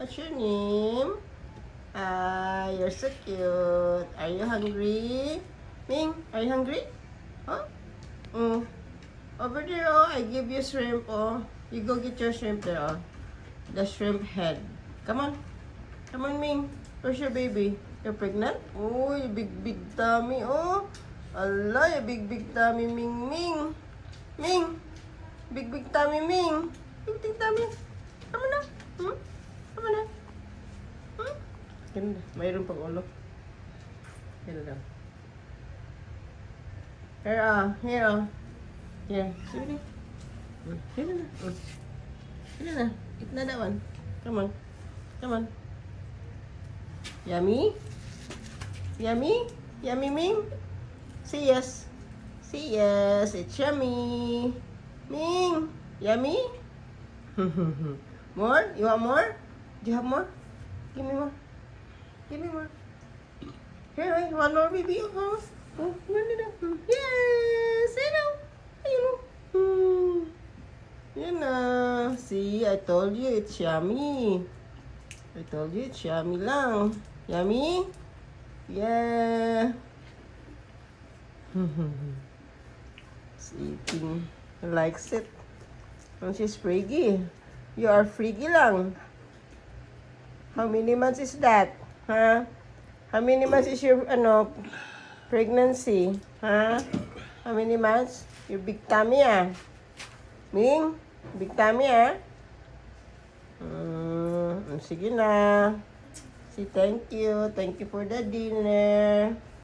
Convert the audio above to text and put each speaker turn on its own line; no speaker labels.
What's your name? You're so cute. Are you hungry? Ming, are you hungry? Huh? Over there, oh, I give you shrimp, oh. You go get your shrimp there, oh. The shrimp head. Come on. Come on, Ming. Where's your baby? You're pregnant? Oh, you big tummy, oh. Allah, you big tummy, Ming, Ming. Ming. Big tummy, Ming. Big tummy. Come on na. Come on na. Ganda. Mayroon pang ulo. Ganda daw. Here, here, Here. Sige. Here na. Here na. Eat na that one. Come on. Come on. Yummy? Yummy? Yummy, Ming? Say yes. Say yes. It's yummy. Ming, yummy? More? You want more? Do you have more? Give me more. Give me more. Here, one more, baby. Oh, yes! Hello! Ayun. Yan na. See, I told you it's yummy. I told you it's yummy lang. Yummy? Yeah. It's eating. Likes it. And she's friggy. You are friggy lang. How many months is that? Huh? How many months is your pregnancy? Huh? How many months? Your big tummy, Ming? Big tummy, Sige na. Say thank you. Thank you for the dinner.